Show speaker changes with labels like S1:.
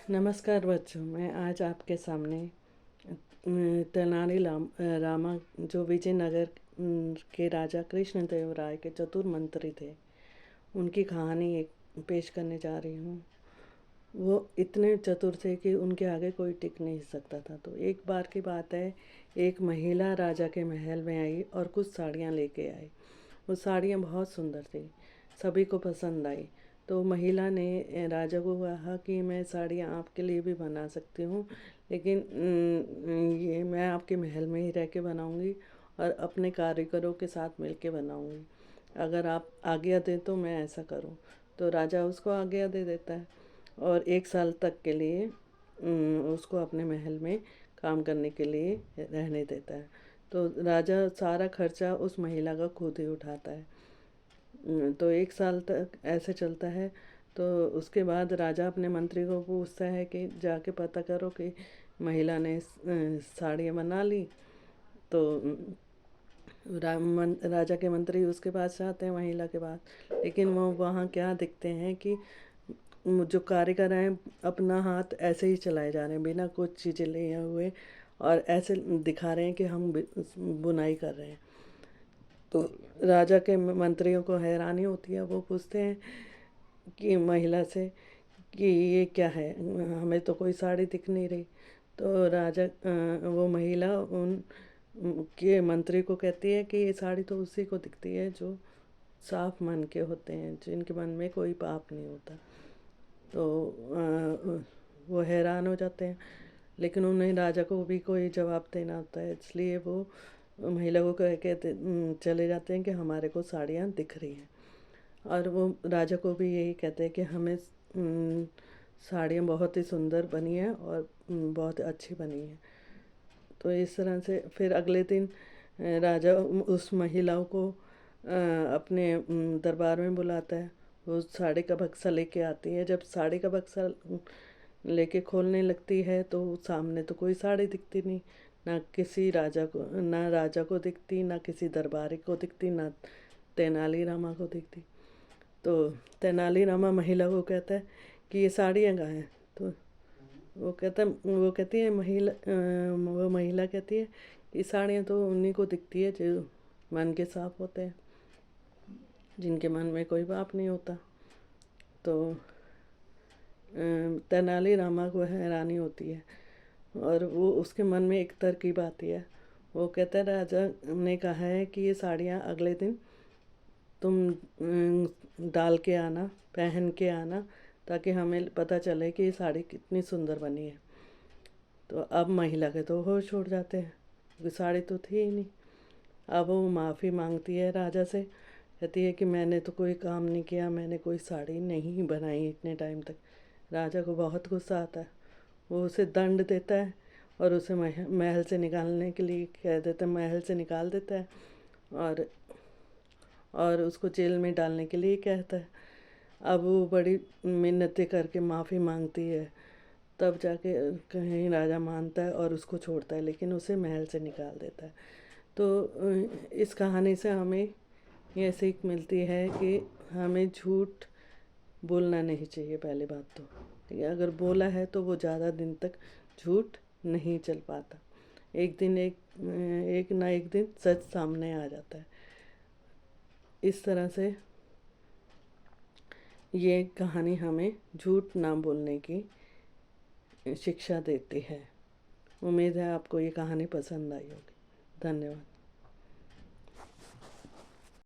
S1: नमस्कार बच्चों, मैं आज आपके सामने तेनाली रामा जो विजयनगर के राजा कृष्णदेव राय के चतुर मंत्री थे, उनकी कहानी एक पेश करने जा रही हूँ। वो इतने चतुर थे कि उनके आगे कोई टिक नहीं सकता था। तो एक बार की बात है, एक महिला राजा के महल में आई और कुछ साड़ियाँ लेके आई। वो साड़ियाँ बहुत सुंदर थी, सभी को पसंद आई। तो महिला ने राजा को कहा कि मैं साड़ियाँ आपके लिए भी बना सकती हूँ, लेकिन ये मैं आपके महल में ही रह के बनाऊँगी और अपने कारीगरों के साथ मिल के बनाऊँगी। अगर आप आज्ञा दें तो मैं ऐसा करूँ। तो राजा उसको आज्ञा दे देता है और 1 साल तक के लिए उसको अपने महल में काम करने के लिए रहने देता है। तो राजा सारा खर्चा उस महिला का खुद ही उठाता है। तो 1 साल तक ऐसे चलता है। तो उसके बाद राजा अपने मंत्री को पूछता है कि जाके पता करो कि महिला ने साड़ियाँ बना ली। तो राजा के मंत्री उसके पास जाते हैं महिला के पास, लेकिन वो वहाँ क्या दिखते हैं कि जो कारीगर हैं अपना हाथ ऐसे ही चलाए जा रहे हैं बिना कुछ चीज़ें लिए हुए, और ऐसे दिखा रहे हैं कि हम बुनाई कर रहे हैं। तो राजा के मंत्रियों को हैरानी होती है। वो पूछते हैं कि महिला से कि ये क्या है, हमें तो कोई साड़ी दिख नहीं रही। तो वो महिला उन के मंत्री को कहती है कि ये साड़ी तो उसी को दिखती है जो साफ मन के होते हैं, जिनके मन में कोई पाप नहीं होता। तो वो हैरान हो जाते हैं, लेकिन उन्हें राजा को भी कोई जवाब देना होता है, इसलिए वो महिला को कहते चले जाते हैं कि हमारे को साड़ियाँ दिख रही हैं। और वो राजा को भी यही कहते हैं कि हमें साड़ियाँ बहुत ही सुंदर बनी हैं और बहुत अच्छी बनी हैं। तो इस तरह से फिर अगले दिन राजा उस महिला को अपने दरबार में बुलाता है। वो साड़ी का बक्सा लेके आती है। जब साड़ी का बक्सा लेके खोलने लगती है तो सामने तो कोई साड़ी दिखती नहीं, ना राजा को दिखती, ना किसी दरबारी को दिखती, ना तेनालीरामा को दिखती। तो तेनालीरामा महिला को कहता है कि ये साड़ियाँ कहाँ हैं। तो वो कहती है वो महिला कहती है कि साड़ियाँ तो उन्हीं को दिखती है जो मन के साफ होते हैं, जिनके मन में कोई पाप नहीं होता। तो तेनालीरामा को हैरानी होती है और वो उसके मन में एक तरकीब आती है। वो कहता है राजा ने कहा है कि ये साड़ियाँ अगले दिन तुम डाल के आना, पहन के आना, ताकि हमें पता चले कि ये साड़ी कितनी सुंदर बनी है। तो अब महिला के तो होश उड़ जाते हैं, क्योंकि साड़ी तो थी ही नहीं। अब वो माफ़ी मांगती है राजा से, कहती है कि मैंने तो कोई काम नहीं किया, मैंने कोई साड़ी नहीं बनाई इतने टाइम तक। राजा को बहुत गुस्सा आता है। वो उसे दंड देता है और उसे महल से निकालने के लिए कह देता है, महल से निकाल देता है और उसको जेल में डालने के लिए कहता है। अब वो बड़ी मिन्नतें करके माफ़ी मांगती है, तब जाके कहीं राजा मानता है और उसको छोड़ता है, लेकिन उसे महल से निकाल देता है। तो इस कहानी से हमें ये सीख मिलती है कि हमें झूठ बोलना नहीं चाहिए। पहली बात तो ठीक है, अगर बोला है तो वो ज़्यादा दिन तक झूठ नहीं चल पाता। एक ना एक दिन सच सामने आ जाता है। इस तरह से ये कहानी हमें झूठ ना बोलने की शिक्षा देती है। उम्मीद है आपको ये कहानी पसंद आई होगी। धन्यवाद।